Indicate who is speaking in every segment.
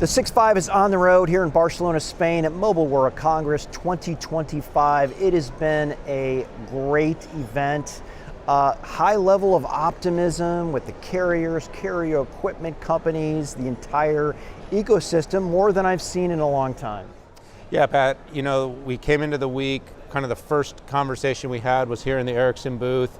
Speaker 1: The 6.5 is on the road here in Barcelona, Spain at Mobile World Congress 2025. It has been a great event. High level of optimism with the carriers, carrier equipment companies, the entire ecosystem, more than I've seen in a long time.
Speaker 2: Yeah, Pat, you know, we came into the week, kind of the first conversation we had was here in the Ericsson booth.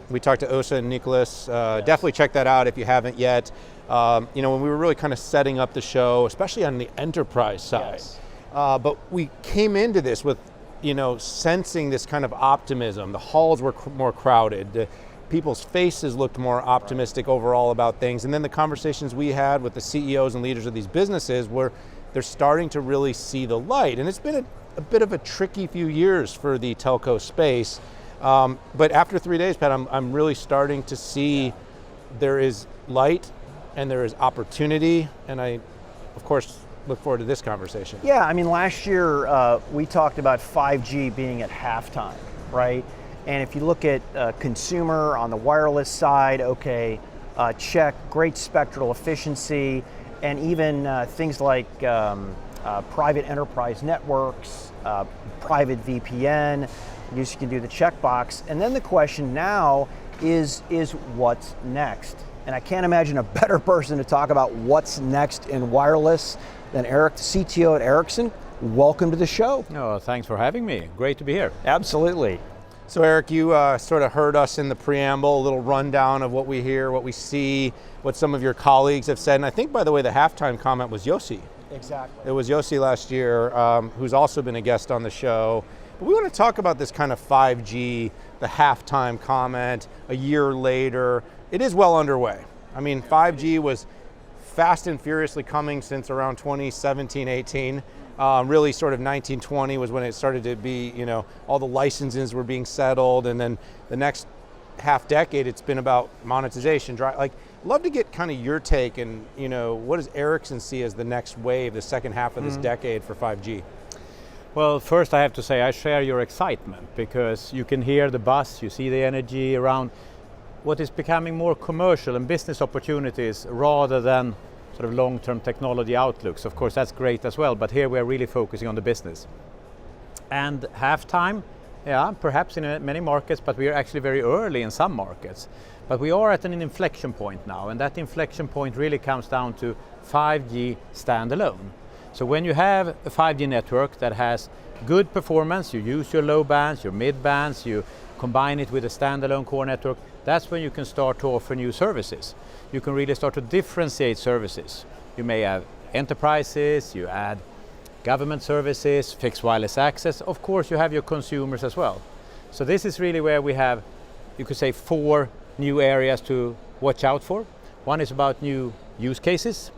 Speaker 2: We talked to Osa and Nicholas. Definitely check that out if you haven't yet. You know, when we were really kind of setting up the show, especially on the enterprise side.
Speaker 1: Yes.
Speaker 2: But we came into this with, you know, sensing this kind of optimism. The halls were more crowded. People's faces looked more optimistic overall about things. And then the conversations we had with the CEOs and leaders of these businesses were they're starting to really see the light. And it's been a bit of a tricky few years for the telco space. But after 3 days, Pat, I'm really starting to see there is light and there is opportunity. And I, of course, look forward to this conversation.
Speaker 1: Yeah, I mean, last year we talked about 5G being at halftime, right? And if you look at consumer on the wireless side, okay, check, great spectral efficiency, and even things like private enterprise networks, private VPN, you can do the checkbox. And then the question now is what's next? And I can't imagine a better person to talk about what's next in wireless than Erik, the CTO at Ericsson. Welcome to the show.
Speaker 3: Oh, thanks for having me. Great to be here.
Speaker 1: Absolutely.
Speaker 2: So Erik, you sort of heard us in the preamble, a little rundown of what we hear, what we see, what some of your colleagues have said. And I think, by the way, the halftime comment was Yossi.
Speaker 1: Exactly.
Speaker 2: It was Yossi last year, who's also been a guest on the show. But we want to talk about this kind of 5G, the halftime comment, a year later. It is well underway. I mean, 5G was fast and furiously coming since around 2017, 18. Really sort of 1920 was when it started to be, you know, all the licenses were being settled, and then the next half decade it's been about monetization. Like, love to get kind of your take and, you know, what does Ericsson see as the next wave, the second half of this decade for 5G?
Speaker 3: Well, first I have to say I share your excitement because you can hear the buzz, you see the energy around what is becoming more commercial and business opportunities rather than sort of long-term technology outlooks. Of course, that's great as well, but here we're really focusing on the business. And halftime, yeah, perhaps in many markets, but we are actually very early in some markets. But we are at an inflection point now, and that inflection point really comes down to 5G standalone. So when you have a 5G network that has good performance, you use your low bands, your mid bands, you combine it with a standalone core network, that's when you can start to offer new services. You can really start to differentiate services. You may have enterprises, you add government services, fixed wireless access. Of course, you have your consumers as well. So this is really where we have, you could say, 4 new areas to watch out for. One is about new use cases.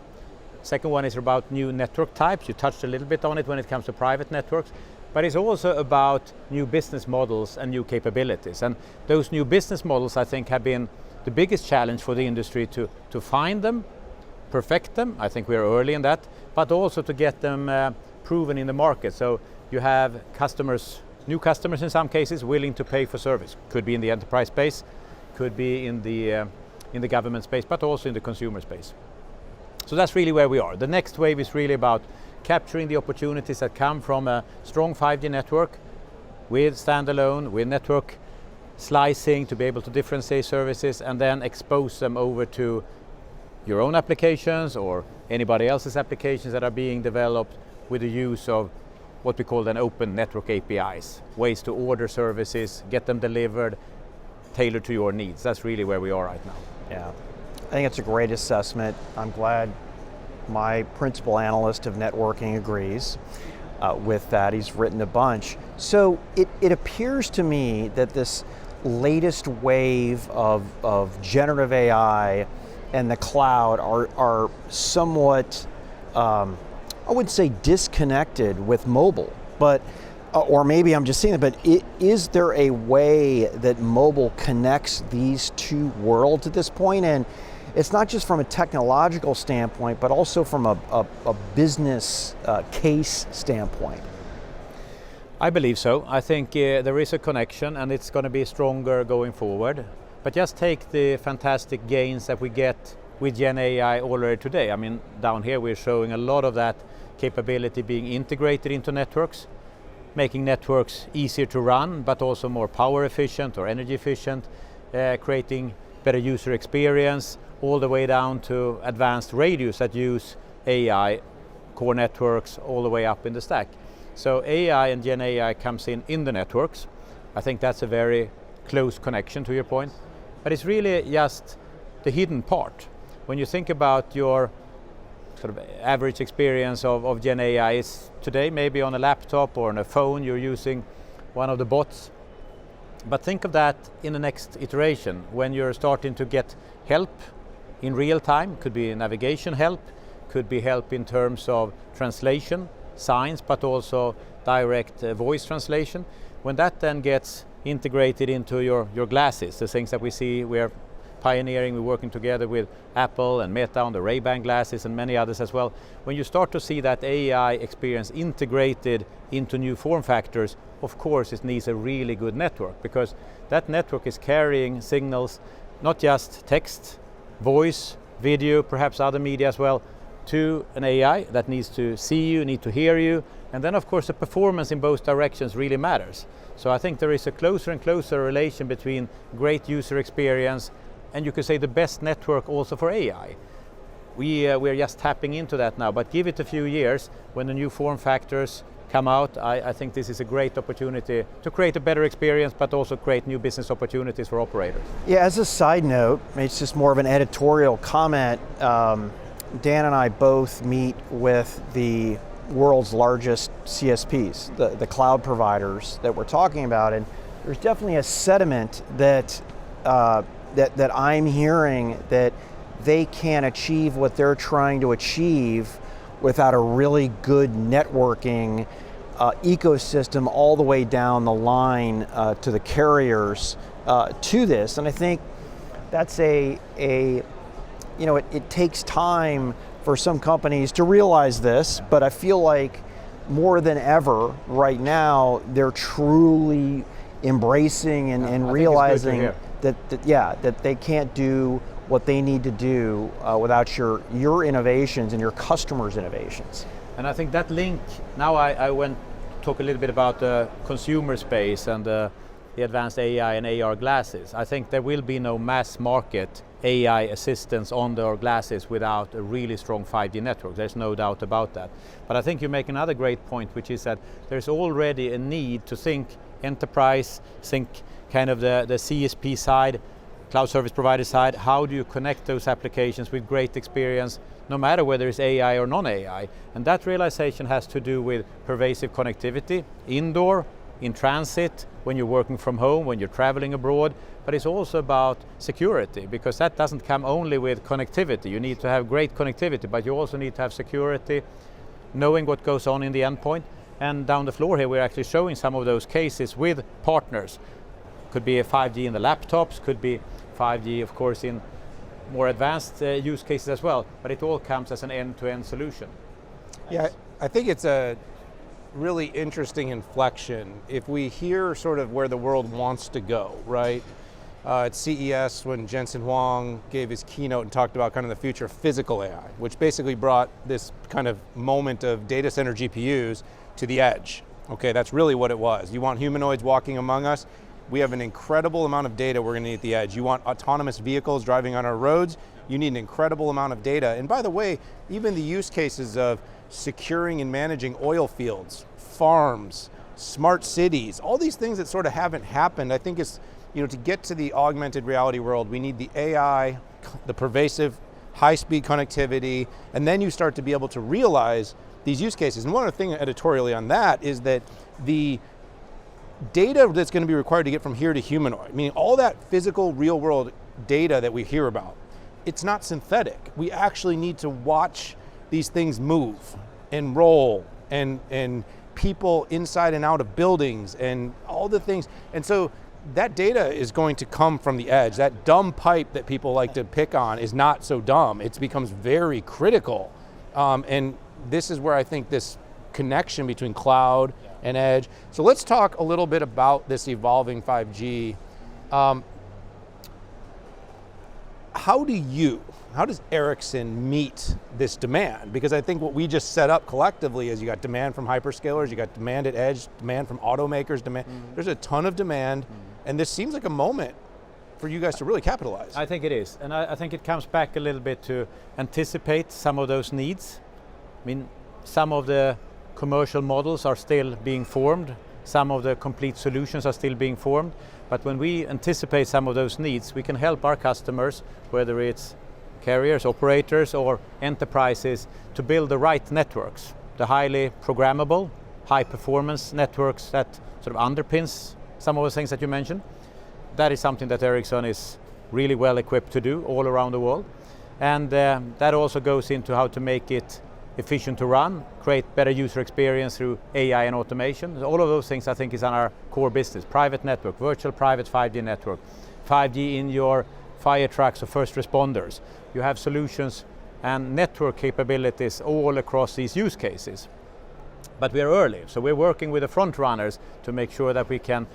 Speaker 3: Second one is about new network types. You touched a little bit on it when it comes to private networks. But it's also about new business models and new capabilities. And those new business models, I think, have been the biggest challenge for the industry to find them, perfect them. I think we are early in that, but also to get them proven in the market. So you have customers, new customers in some cases, willing to pay for service. Could be in the enterprise space, could be in the government space, but also in the consumer space. So that's really where we are. The next wave is really about capturing the opportunities that come from a strong 5G network with standalone, with network slicing to be able to differentiate services and then expose them over to your own applications or anybody else's applications that are being developed with the use of what we call then open network APIs, ways to order services, get them delivered, tailored to your needs. That's really where we are right now.
Speaker 1: Yeah, I think it's a great assessment. I'm glad my principal analyst of networking agrees with that. He's written a bunch. So it appears to me that this latest wave of generative AI and the cloud are somewhat, I would say, disconnected with mobile, but or maybe I'm just seeing it, but is there a way that mobile connects these two worlds at this point? And it's not just from a technological standpoint, but also from a business case standpoint.
Speaker 3: I believe so. I think there is a connection and it's going to be stronger going forward. But just take the fantastic gains that we get with Gen AI already today. I mean, down here we're showing a lot of that capability being integrated into networks, making networks easier to run, but also more power efficient or energy efficient, creating better user experience, all the way down to advanced radios that use AI, core networks, all the way up in the stack. So AI and Gen AI comes in the networks. I think that's a very close connection to your point, but it's really just the hidden part. When you think about your sort of average experience of Gen AI, is today maybe on a laptop or on a phone you're using one of the bots. But think of that in the next iteration when you're starting to get help in real time. Could be navigation help, could be help in terms of translation, signs, but also direct voice translation. When that then gets integrated into your glasses, the things that we see, we're pioneering, we're working together with Apple and Meta on the Ray-Ban glasses and many others as well. When you start to see that AI experience integrated into new form factors, of course it needs a really good network, because that network is carrying signals, not just text, voice, video, perhaps other media as well, to an AI that needs to see you, need to hear you, and then of course the performance in both directions really matters. So I think there is a closer and closer relation between great user experience and you could say the best network also for AI. We're just tapping into that now, but give it a few years when the new form factors come out. I think this is a great opportunity to create a better experience, but also create new business opportunities for operators.
Speaker 1: Yeah, as a side note, it's just more of an editorial comment. Dan and I both meet with the world's largest CSPs, the cloud providers that we're talking about, and there's definitely a sentiment that that I'm hearing that they can't achieve what they're trying to achieve without a really good networking ecosystem all the way down the line to the carriers to this. And I think that's it takes time for some companies to realize this, but I feel like more than ever right now, they're truly embracing and realizing that they can't do what they need to do without your innovations and your customers' innovations.
Speaker 3: And I think that link, now I went to talk a little bit about the consumer space and the advanced AI and AR glasses. I think there will be no mass market AI assistance on their glasses without a really strong 5G network. There's no doubt about that. But I think you make another great point, which is that there's already a need to think enterprise, think kind of the CSP side, cloud service provider side. How do you connect those applications with great experience, no matter whether it's AI or non-AI? And that realization has to do with pervasive connectivity, indoor, in transit, when you're working from home, when you're traveling abroad, but it's also about security, because that doesn't come only with connectivity. You need to have great connectivity, but you also need to have security, knowing what goes on in the endpoint. And down the floor here, we're actually showing some of those cases with partners. Could be a 5G in the laptops, could be 5G, of course, in more advanced use cases as well, but it all comes as an end-to-end solution.
Speaker 2: Yeah, I think it's a really interesting inflection. If we hear sort of where the world wants to go, right? At CES, when Jensen Huang gave his keynote and talked about kind of the future of physical AI, which basically brought this kind of moment of data center GPUs to the edge. Okay, that's really what it was. You want humanoids walking among us? We have an incredible amount of data we're going to need at the edge. You want autonomous vehicles driving on our roads? You need an incredible amount of data. And by the way, even the use cases of securing and managing oil fields, farms, smart cities, all these things that sort of haven't happened. I think it's, to get to the augmented reality world, we need the AI, the pervasive high-speed connectivity, and then you start to be able to realize these use cases. And one other thing editorially on that is that the data that's going to be required to get from here to humanoid, meaning all that physical real world data that we hear about, it's not synthetic. We actually need to watch these things move and roll and people inside and out of buildings and all the things. And so that data is going to come from the edge. That dumb pipe that people like to pick on is not so dumb. It becomes very critical. And this is where I think this connection between cloud and edge. So let's talk a little bit about this evolving 5G. how does Ericsson meet this demand? Because I think what we just set up collectively is you got demand from hyperscalers, you got demand at edge, demand from automakers, there's a ton of demand, and this seems like a moment for you guys to really capitalize.
Speaker 3: I think it is, and I think it comes back a little bit to anticipate some of those needs. I mean, some of the commercial models are still being formed, some of the complete solutions are still being formed, but when we anticipate some of those needs, we can help our customers, whether it's carriers, operators, or enterprises, to build the right networks, the highly programmable, high performance networks that sort of underpins some of the things that you mentioned. That is something that Ericsson is really well equipped to do all around the world. And that also goes into how to make it efficient to run, create better user experience through AI and automation. All of those things I think is on our core business. Private network, virtual private 5G network, 5G in your fire trucks or first responders. You have solutions and network capabilities all across these use cases. But we are early, so we're working with the front runners to make sure that we can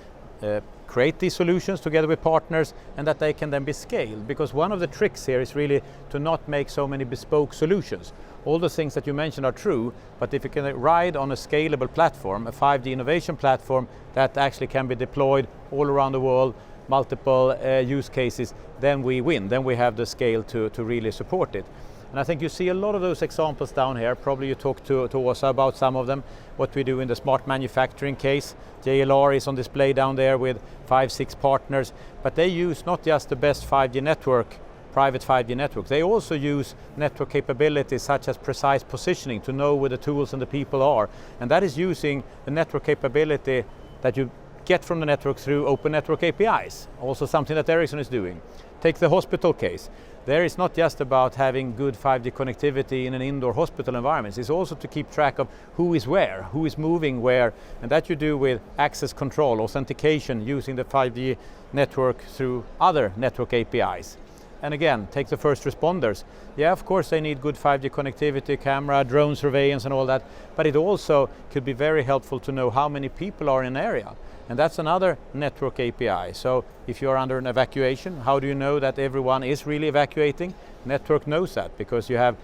Speaker 3: create these solutions together with partners and that they can then be scaled. Because one of the tricks here is really to not make so many bespoke solutions. All the things that you mentioned are true, but if you can ride on a scalable platform, a 5G innovation platform that actually can be deployed all around the world, multiple use cases, then we win. Then we have the scale to really support it. And I think you see a lot of those examples down here. Probably you talked to Åsa about some of them. What we do in the smart manufacturing case. JLR is on display down there with 5-6 partners, but they use not just the best 5G network, private 5G network. They also use network capabilities such as precise positioning to know where the tools and the people are. And that is using the network capability that you get from the network through open network APIs. Also something that Ericsson is doing. Take the hospital case. There is not just about having good 5G connectivity in an indoor hospital environment. It's also to keep track of who is where, who is moving where, and that you do with access control, authentication, using the 5G network through other network APIs. And again, take the first responders. Yeah, of course they need good 5G connectivity, camera, drone surveillance and all that, but it also could be very helpful to know how many people are in an area. And that's another network API. So if you're under an evacuation, how do you know that everyone is really evacuating? Network knows that because you have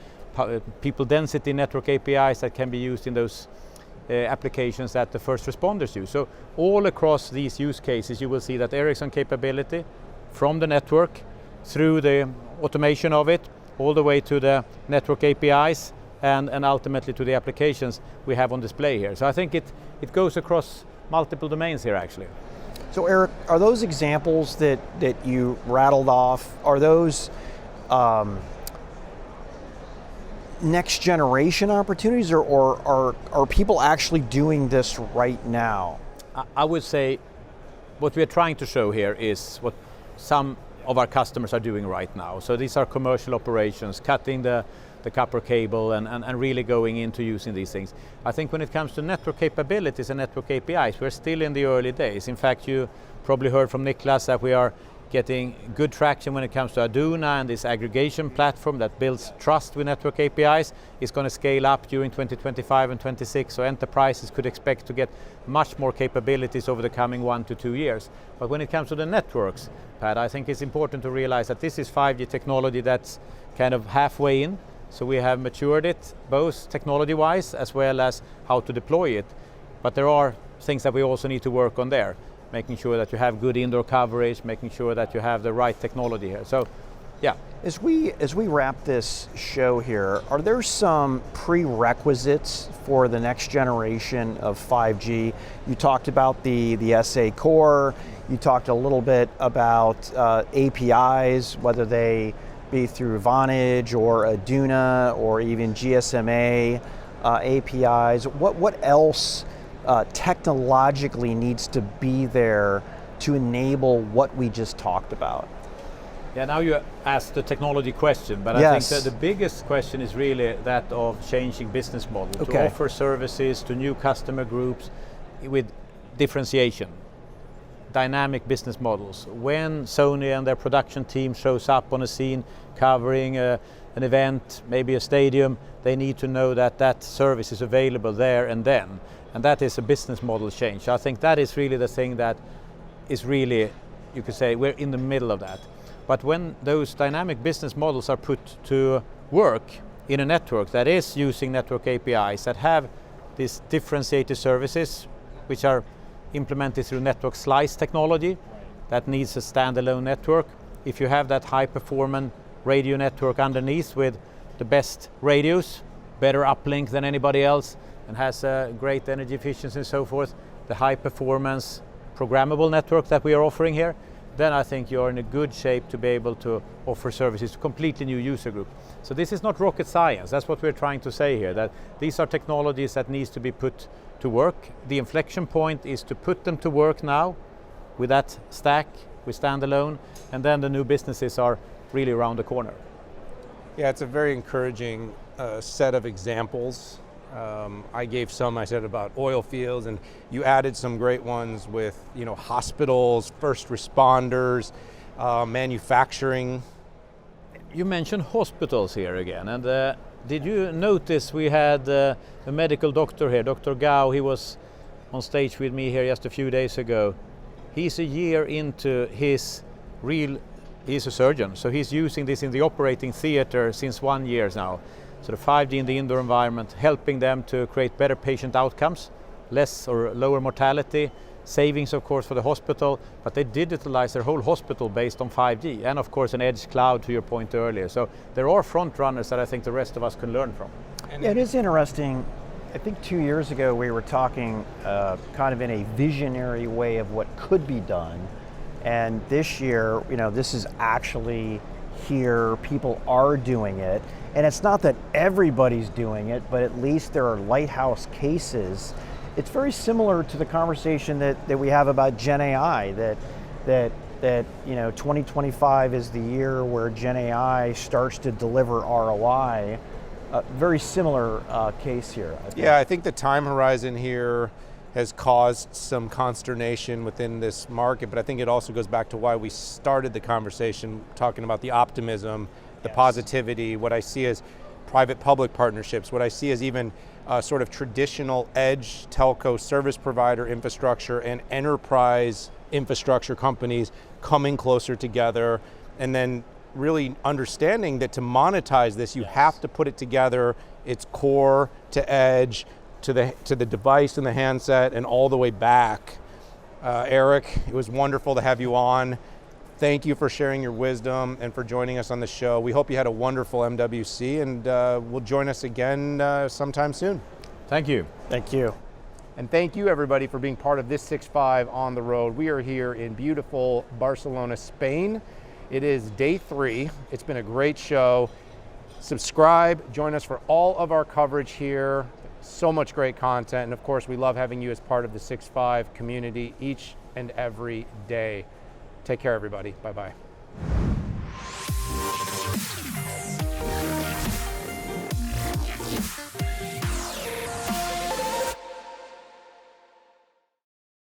Speaker 3: people density network APIs that can be used in those applications that the first responders use. So all across these use cases you will see that Ericsson capability from the network through the automation of it, all the way to the network APIs and ultimately to the applications we have on display here. So I think it goes across multiple domains here actually.
Speaker 1: So Erik, are those examples that you rattled off, are those next generation opportunities or are people actually doing this right now?
Speaker 3: I would say what we are trying to show here is what some of our customers are doing right now. So these are commercial operations, cutting the copper cable and really going into using these things. I think when it comes to network capabilities and network APIs, we're still in the early days. In fact, you probably heard from Niklas that we are getting good traction when it comes to Aduna and this aggregation platform that builds trust with network APIs is going to scale up during 2025 and 26, so enterprises could expect to get much more capabilities over the coming 1 to 2 years. But when it comes to the networks, Pat, I think it's important to realize that this is 5G technology that's kind of halfway in. So we have matured it, both technology-wise as well as how to deploy it. But there are things that we also need to work on there, making sure that you have good indoor coverage, making sure that you have the right technology here. So, yeah.
Speaker 1: As we wrap this show here, are there some prerequisites for the next generation of 5G? You talked about the SA core, you talked a little bit about APIs, whether they be through Vonage or Aduna or even GSMA APIs. What else technologically needs to be there to enable what we just talked about?
Speaker 3: Yeah, now you asked the technology question, but
Speaker 1: yes.
Speaker 3: I think that the biggest question is really that of changing business model, to offer services to new customer groups with differentiation. Dynamic business models. When Sony and their production team shows up on a scene covering an event, maybe a stadium, they need to know that that service is available there and then. And that is a business model change. So I think that is really the thing that is really, you could say, we're in the middle of that. But when those dynamic business models are put to work in a network that is using network APIs, that have these differentiated services, which are implemented through network slice technology, that needs a standalone network. If you have that high performance radio network underneath with the best radios, better uplink than anybody else, and has a great energy efficiency and so forth, the high performance programmable network that we are offering here, then I think you're in a good shape to be able to offer services to a completely new user group. So this is not rocket science, that's what we're trying to say here, that these are technologies that needs to be put to work. The inflection point is to put them to work now with that stack, with standalone, and then the new businesses are really around the corner.
Speaker 2: Yeah, it's a very encouraging set of examples. I gave some, I said about oil fields, and you added some great ones with, you know, hospitals, first responders, manufacturing.
Speaker 3: You mentioned hospitals here again, and did you notice we had a medical doctor here, Dr. Gao, he was on stage with me here just a few days ago. He's a year into his he's a surgeon, so he's using this in the operating theater since 1 year now. So the 5G in the indoor environment, helping them to create better patient outcomes, less or lower mortality, savings of course for the hospital, but they digitalize their whole hospital based on 5G, and of course an edge cloud to your point earlier. So there are front runners that I think the rest of us can learn from.
Speaker 1: Yeah, it is interesting. I think 2 years ago we were talking kind of in a visionary way of what could be done, and this year, you know, this is actually here, people are doing it, and it's not that everybody's doing it, but at least there are lighthouse cases. It's very similar to the conversation that we have about Gen AI, that you know, 2025 is the year where Gen AI starts to deliver ROI. Very similar case here, I think.
Speaker 2: Yeah, I think the time horizon here has caused some consternation within this market, but I think it also goes back to why we started the conversation talking about the optimism, the positivity, what I see as private-public partnerships, what I see as even sort of traditional edge telco service provider infrastructure and enterprise infrastructure companies coming closer together, and then really understanding that to monetize this, you have to put it together, its core to edge, to the device and the handset, and all the way back. Erik, it was wonderful to have you on. Thank you for sharing your wisdom and for joining us on the show. We hope you had a wonderful MWC, and will join us again sometime soon.
Speaker 3: Thank you.
Speaker 1: Thank you.
Speaker 2: And thank you everybody for being part of this 6.5 on the road. We are here in beautiful Barcelona, Spain. It is day 3. It's been a great show. Subscribe, join us for all of our coverage here. So much great content, and of course we love having you as part of the 6.5 community each and every day. Take care everybody, bye-bye.